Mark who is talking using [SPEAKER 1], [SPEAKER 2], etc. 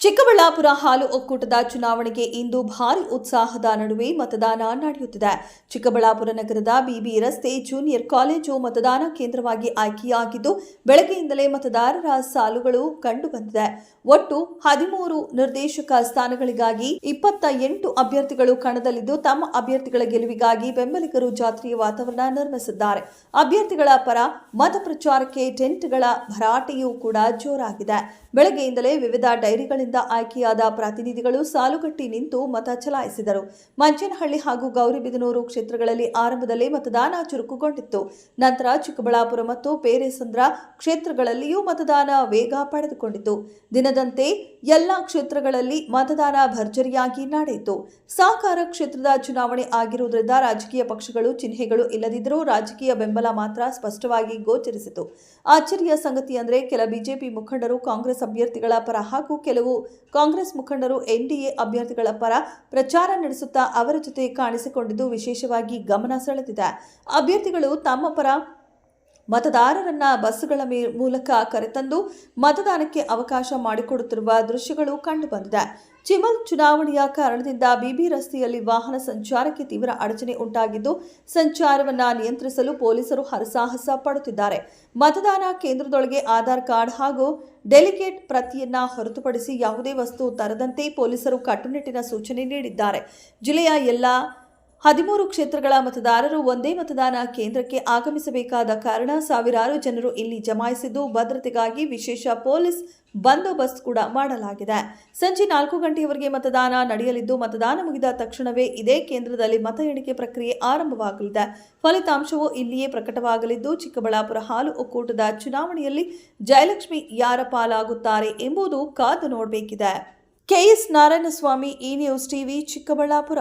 [SPEAKER 1] ಚಿಕ್ಕಬಳ್ಳಾಪುರ ಹಾಲು ಒಕ್ಕೂಟದ ಚುನಾವಣೆಗೆ ಇಂದು ಭಾರಿ ಉತ್ಸಾಹದ ನಡುವೆ ಮತದಾನ ನಡೆಯುತ್ತಿದೆ. ಚಿಕ್ಕಬಳ್ಳಾಪುರ ನಗರದ ಬಿಬಿ ರಸ್ತೆ ಜೂನಿಯರ್ ಕಾಲೇಜು ಮತದಾನ ಕೇಂದ್ರವಾಗಿ ಆಯ್ಕೆಯಾಗಿದ್ದು, ಬೆಳಗ್ಗೆಯಿಂದಲೇ ಮತದಾರರ ಸಾಲುಗಳು ಕಂಡುಬಂದಿದೆ. ಒಟ್ಟು 13 ನಿರ್ದೇಶಕ ಸ್ಥಾನಗಳಿಗಾಗಿ 28 ಅಭ್ಯರ್ಥಿಗಳು ಕಣದಲ್ಲಿದ್ದು, ತಮ್ಮ ಅಭ್ಯರ್ಥಿಗಳ ಗೆಲುವಿಗಾಗಿ ಬೆಂಬಲಿಗರು ಜಾತ್ರೆಯ ವಾತಾವರಣ ನಿರ್ಮಿಸಿದ್ದಾರೆ. ಅಭ್ಯರ್ಥಿಗಳ ಪರ ಮತ ಪ್ರಚಾರಕ್ಕೆ ಟೆಂಟ್ಗಳ ಭರಾಟೆಯೂ ಕೂಡ ಜೋರಾಗಿದೆ. ಬೆಳಗ್ಗೆಯಿಂದಲೇ ವಿವಿಧ ಡೈರಿಗಳಿಂದ ಆಯ್ಕೆಯಾದ ಪ್ರತಿನಿಧಿಗಳು ಸಾಲುಗಟ್ಟಿ ನಿಂತು ಮತ ಚಲಾಯಿಸಿದರು. ಮಂಚನಹಳ್ಳಿ ಹಾಗೂ ಗೌರಿಬಿದನೂರು ಕ್ಷೇತ್ರಗಳಲ್ಲಿ ಆರಂಭದಲ್ಲೇ ಮತದಾನ ಚುರುಕುಗೊಂಡಿತ್ತು. ನಂತರ ಚಿಕ್ಕಬಳ್ಳಾಪುರ ಮತ್ತು ಪೇರೆಸಂದ್ರ ಕ್ಷೇತ್ರಗಳಲ್ಲಿಯೂ ಮತದಾನ ವೇಗ ಪಡೆದುಕೊಂಡಿತು. ದಿನದಂತೆ ಎಲ್ಲ ಕ್ಷೇತ್ರಗಳಲ್ಲಿ ಮತದಾನ ಭರ್ಜರಿಯಾಗಿ ನಡೆಯಿತು. ಸಹಕಾರ ಕ್ಷೇತ್ರದ ಚುನಾವಣೆ ಆಗಿರುವುದರಿಂದ ರಾಜಕೀಯ ಪಕ್ಷಗಳು ಚಿಹ್ನೆಗಳು ಇಲ್ಲದಿದ್ದರೂ ರಾಜಕೀಯ ಬೆಂಬಲ ಮಾತ್ರ ಸ್ಪಷ್ಟವಾಗಿ ಗೋಚರಿಸಿತು. ಅಚ್ಚರಿಯ ಸಂಗತಿ ಅಂದರೆ ಕೆಲ ಬಿಜೆಪಿ ಮುಖಂಡರು ಕಾಂಗ್ರೆಸ್ ಅಭ್ಯರ್ಥಿಗಳ ಪರ ಹಾಗೂ ಕೆಲವು ಕಾಂಗ್ರೆಸ್ ಮುಖಂಡರು ಎನ್ಡಿಎ ಅಭ್ಯರ್ಥಿಗಳ ಪರ ಪ್ರಚಾರ ನಡೆಸುತ್ತಾ ಅವರ ಜೊತೆ ಕಾಣಿಸಿಕೊಂಡಿದ್ದು ವಿಶೇಷವಾಗಿ ಗಮನ ಸೆಳೆದಿದೆ. ಅಭ್ಯರ್ಥಿಗಳು ತಮ್ಮ ಪರ ಮತದಾರರನ್ನ ಬಸ್ಸುಗಳ ಮೂಲಕ ಕರೆತಂದು ಮತದಾನಕ್ಕೆ ಅವಕಾಶ ಮಾಡಿಕೊಡುತ್ತಿರುವ ದೃಶ್ಯಗಳು ಕಂಡುಬಂದಿದೆ. ಚಿಮಲ್ ಚುನಾವಣೆಯ ಕಾರಣದಿಂದ ಬಿಬಿ ರಸ್ತೆಯಲ್ಲಿ ವಾಹನ ಸಂಚಾರಕ್ಕೆ ತೀವ್ರ ಅಡಚಣೆ ಉಂಟಾಗಿದ್ದು, ಸಂಚಾರವನ್ನು ನಿಯಂತ್ರಿಸಲು ಪೊಲೀಸರು ಹರಸಾಹಸ ಪಡುತ್ತಿದ್ದಾರೆ. ಮತದಾನ ಕೇಂದ್ರದೊಳಗೆ ಆಧಾರ್ ಕಾರ್ಡ್ ಹಾಗೂ ಡೆಲಿಗೇಟ್ ಪ್ರತಿಯನ್ನ ಹೊರತುಪಡಿಸಿ ಯಾವುದೇ ವಸ್ತು ತರದಂತೆ ಪೊಲೀಸರು ಕಟ್ಟುನಿಟ್ಟಿನ ಸೂಚನೆ ನೀಡಿದ್ದಾರೆ. ಜಿಲ್ಲೆಯ ಎಲ್ಲ 13 ಕ್ಷೇತ್ರಗಳ ಮತದಾರರು ಒಂದೇ ಮತದಾನ ಕೇಂದ್ರಕ್ಕೆ ಆಗಮಿಸಬೇಕಾದ ಕಾರಣ ಸಾವಿರಾರು ಜನರು ಇಲ್ಲಿ ಜಮಾಯಿಸಿದ್ದು, ಭದ್ರತೆಗಾಗಿ ವಿಶೇಷ ಪೊಲೀಸ್ ಬಂದೋಬಸ್ತ್ ಕೂಡ ಮಾಡಲಾಗಿದೆ. ಸಂಜೆ 4 ಗಂಟೆಯವರೆಗೆ ಮತದಾನ ನಡೆಯಲಿದ್ದು, ಮತದಾನ ಮುಗಿದ ತಕ್ಷಣವೇ ಇದೇ ಕೇಂದ್ರದಲ್ಲಿ ಮತ ಎಣಿಕೆ ಪ್ರಕ್ರಿಯೆ ಆರಂಭವಾಗಲಿದೆ. ಫಲಿತಾಂಶವು ಇಲ್ಲಿಯೇ ಪ್ರಕಟವಾಗಲಿದ್ದು, ಚಿಕ್ಕಬಳ್ಳಾಪುರ ಹಾಲು ಒಕ್ಕೂಟದ ಚುನಾವಣೆಯಲ್ಲಿ ಜಯಲಕ್ಷ್ಮಿ ಯಾರ ಪಾಲಾಗುತ್ತಾರೆ ಎಂಬುದು ಕಾದು ನೋಡಬೇಕಿದೆ. ಕೆಎಸ್ ನಾರಾಯಣಸ್ವಾಮಿ, ಈ ನ್ಯೂಸ್ ಟಿವಿ, ಚಿಕ್ಕಬಳ್ಳಾಪುರ.